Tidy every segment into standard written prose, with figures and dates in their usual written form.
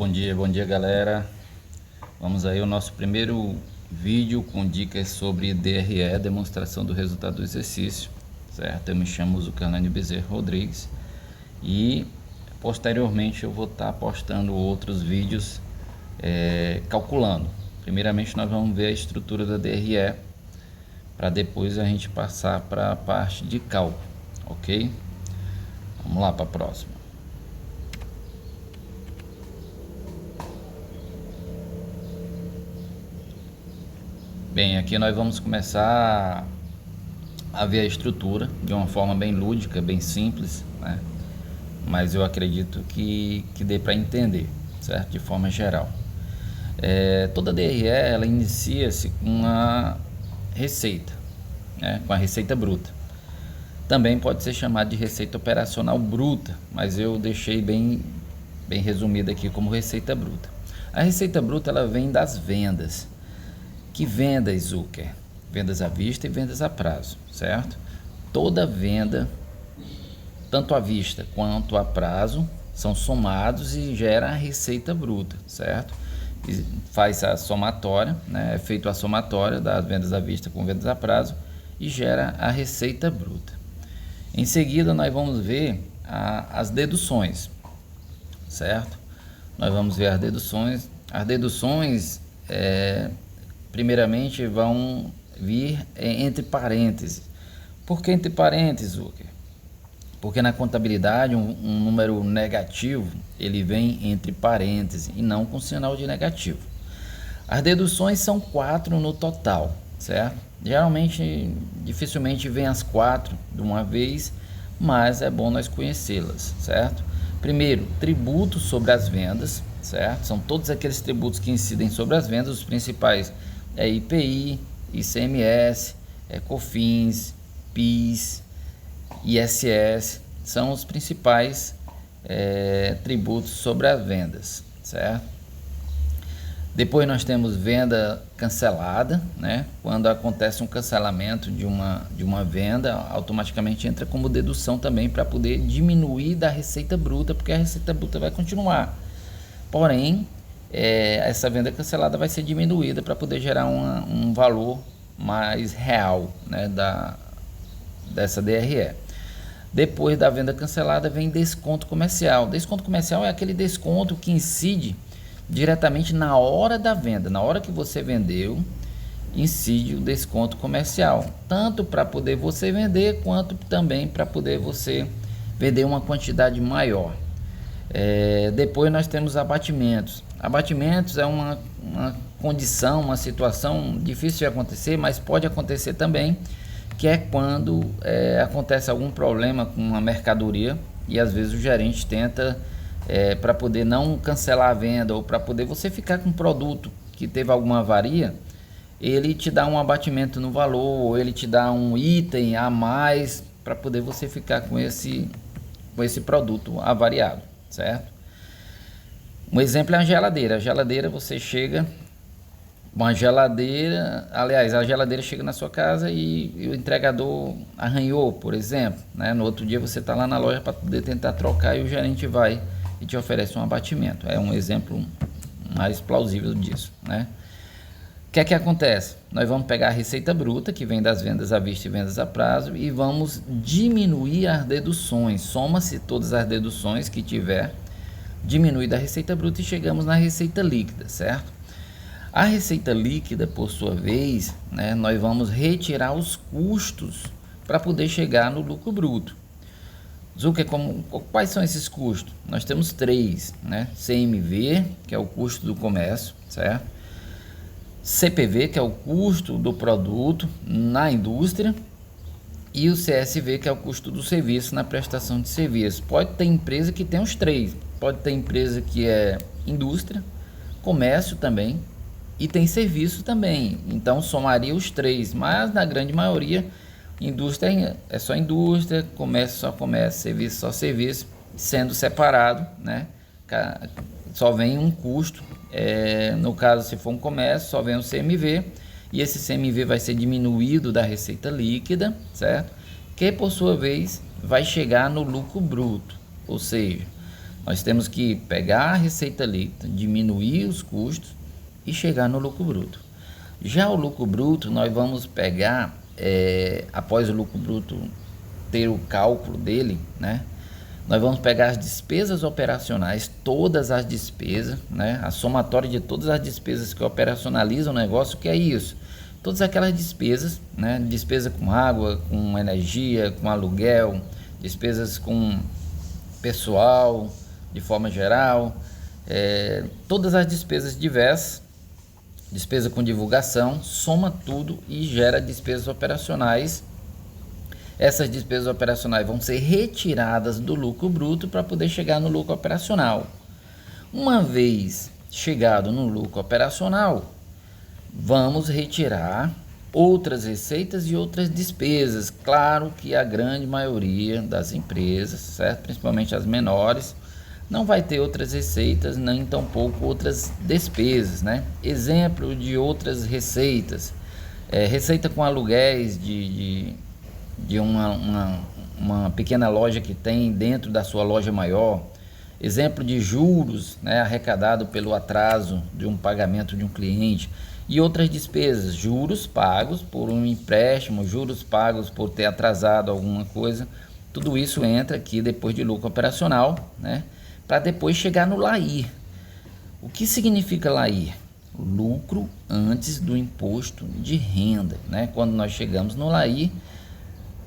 Bom dia galera. Vamos aí ao nosso primeiro vídeo com dicas sobre DRE, demonstração do resultado do exercício, certo? Eu me chamo Zucarlânio Bezerra Rodrigues e posteriormente eu vou estar postando outros vídeos calculando. Primeiramente nós vamos ver a estrutura da DRE para depois a gente passar para a parte de cálculo, ok? Vamos lá para a próxima. Bem, aqui nós vamos começar a ver a estrutura de uma forma bem lúdica, bem simples, né? Mas eu acredito que dê para entender, certo? De forma geral. Toda DRE ela inicia-se com uma receita, né? Com a receita bruta. Também pode ser chamada de receita operacional bruta, mas eu deixei bem resumida aqui como receita bruta. A receita bruta ela vem das vendas. Que vendas, Zucker? Vendas à vista e vendas a prazo, certo? Toda venda, tanto à vista quanto a prazo, são somados e gera a receita bruta, certo? E faz a somatória, né? É feito a somatória das vendas à vista com vendas a prazo e gera a receita bruta. Em seguida, nós vamos ver as deduções, certo? Nós vamos ver as deduções. As deduções, primeiramente, vão vir entre parênteses. Por que entre parênteses, Zucker? Porque na contabilidade um número negativo ele vem entre parênteses e não com sinal de negativo. As deduções são 4 no total, certo? Geralmente, dificilmente vem as 4 de uma vez, mas é bom nós conhecê-las, certo? Primeiro, tributos sobre as vendas, certo? São todos aqueles tributos que incidem sobre as vendas, os principais IPI, ICMS, COFINS, PIS, ISS, são os principais tributos sobre as vendas, certo? Depois nós temos venda cancelada, né? Quando acontece um cancelamento de uma venda, automaticamente entra como dedução também para poder diminuir da receita bruta, porque a receita bruta vai continuar. Porém, essa venda cancelada vai ser diminuída para poder gerar um valor mais real, né, dessa DRE. Depois da venda cancelada vem desconto comercial. Desconto comercial é aquele desconto que incide diretamente na hora da venda. Na hora que você vendeu, incide o desconto comercial, tanto para poder você vender, quanto também para poder você vender uma quantidade maior. Depois nós temos abatimentos. Abatimentos é uma condição, uma situação difícil de acontecer, mas pode acontecer também, que é quando acontece algum problema com uma mercadoria e às vezes o gerente tenta, para poder não cancelar a venda ou para poder você ficar com um produto que teve alguma avaria, ele te dá um abatimento no valor, ou ele te dá um item a mais para poder você ficar com esse produto avariado, certo? Um exemplo é a geladeira. A geladeira, você chega, uma geladeira, aliás, a geladeira chega na sua casa e o entregador arranhou, por exemplo, né? No outro dia você está lá na loja para poder tentar trocar e o gerente vai e te oferece um abatimento. É um exemplo mais plausível disso, né? O que é que acontece? Nós vamos pegar a receita bruta, que vem das vendas à vista e vendas a prazo, e vamos diminuir as deduções. Soma-se todas as deduções que tiver, diminui da receita bruta e chegamos na receita líquida, certo? A receita líquida, por sua vez, né, nós vamos retirar os custos para poder chegar no lucro bruto. Zucker, quais são esses custos? Nós temos 3, né? CMV, que é o custo do comércio, certo? CPV, que é o custo do produto na indústria, e o CSV, que é o custo do serviço na prestação de serviço. Pode ter empresa que tem os 3, pode ter empresa que é indústria, comércio também, e tem serviço também, então somaria os 3, mas na grande maioria, indústria é só indústria, comércio só comércio, serviço só serviço, sendo separado, né? Só vem um custo, no caso se for um comércio, só vem o CMV, e esse CMV vai ser diminuído da receita líquida, certo? Que por sua vez vai chegar no lucro bruto, ou seja, Nós temos que pegar a receita líquida, diminuir os custos e chegar no lucro bruto. Já o lucro bruto, nós vamos pegar, após o lucro bruto ter o cálculo dele, né? Nós vamos pegar as despesas operacionais, todas as despesas, né? A somatória de todas as despesas que operacionalizam o negócio, que é isso? Todas aquelas despesas, né? Despesa com água, com energia, com aluguel, despesas com pessoal, de forma geral, todas as despesas diversas, despesa com divulgação, soma tudo e gera despesas operacionais. Essas despesas operacionais vão ser retiradas do lucro bruto para poder chegar no lucro operacional. Uma vez chegado no lucro operacional, vamos retirar outras receitas e outras despesas. Claro que a grande maioria das empresas, certo? Principalmente as menores, não vai ter outras receitas, nem tampouco outras despesas, né? Exemplo de outras receitas: receita com aluguéis de uma pequena loja que tem dentro da sua loja maior. Exemplo de juros, né, arrecadado pelo atraso de um pagamento de um cliente. E outras despesas: juros pagos por um empréstimo, juros pagos por ter atrasado alguma coisa. Tudo isso entra aqui depois de lucro operacional, né, para depois chegar no LAIR. O que significa LAIR? Lucro antes do imposto de renda, né? Quando nós chegamos no LAIR,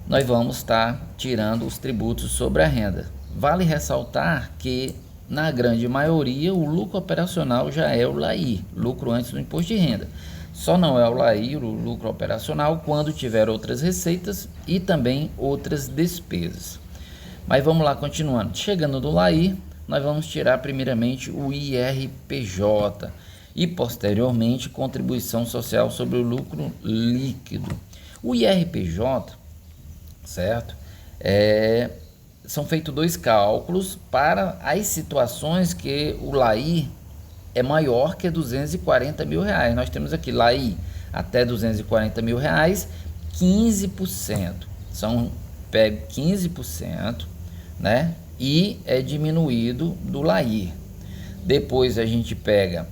nós vamos estar tirando os tributos sobre a renda. Vale ressaltar que, na grande maioria, o lucro operacional já é o LAIR, lucro antes do imposto de renda. Só não é o LAIR, o lucro operacional, quando tiver outras receitas e também outras despesas. Mas vamos lá, continuando. Chegando no LAIR, nós vamos tirar primeiramente o IRPJ e posteriormente contribuição social sobre o lucro líquido. O IRPJ, certo? São feitos dois cálculos para as situações que o LAIR é maior que R$240 mil. Nós temos aqui LAIR até R$240 mil, 15%. Pega 15%, né? E é diminuído do LAIR. Depois a gente pega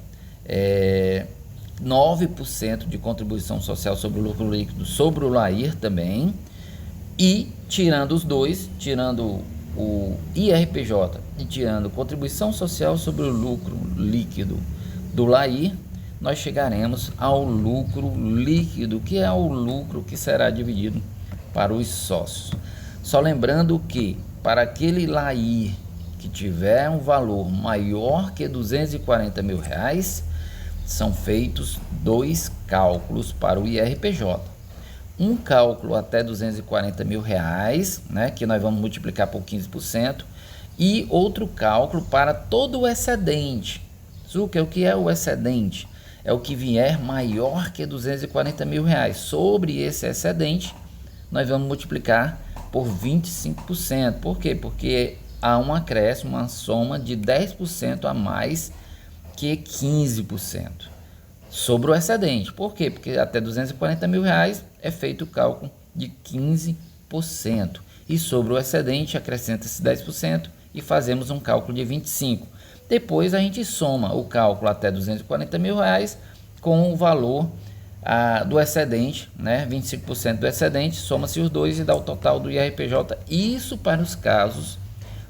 9% de contribuição social sobre o lucro líquido sobre o LAIR também. E tirando os dois, tirando o IRPJ e tirando contribuição social sobre o lucro líquido do LAIR, nós chegaremos ao lucro líquido, que é o lucro que será dividido para os sócios. Só lembrando que, para aquele LAIR que tiver um valor maior que R$240 mil, são feitos dois cálculos para o IRPJ. Um cálculo até R$240 mil, né, que nós vamos multiplicar por 15%, e outro cálculo para todo o excedente. Zucker, o que é o excedente? É o que vier maior que R$240 mil. Sobre esse excedente, nós vamos multiplicar por 25%. Por quê? Porque há um acréscimo, uma soma de 10% a mais que 15% sobre o excedente. Por quê? Porque até R$240 mil é feito o cálculo de 15%. E sobre o excedente acrescenta-se 10% e fazemos um cálculo de 25%. Depois a gente soma o cálculo até R$240 mil com o valor do excedente, né? 25% do excedente, soma-se os dois e dá o total do IRPJ. Isso para os casos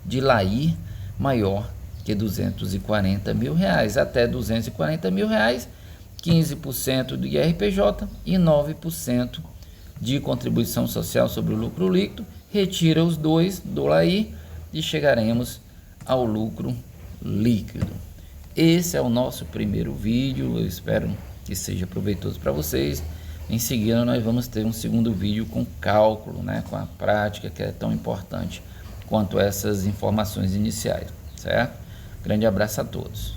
de LAIR maior que R$240 mil. Até R$240 mil, 15% do IRPJ e 9% de contribuição social sobre o lucro líquido. Retira os dois do LAIR e chegaremos ao lucro líquido. Esse é o nosso primeiro vídeo, eu espero que seja proveitoso para vocês. Em seguida nós vamos ter um segundo vídeo com cálculo, né, com a prática, que é tão importante quanto essas informações iniciais, certo? Grande abraço a todos.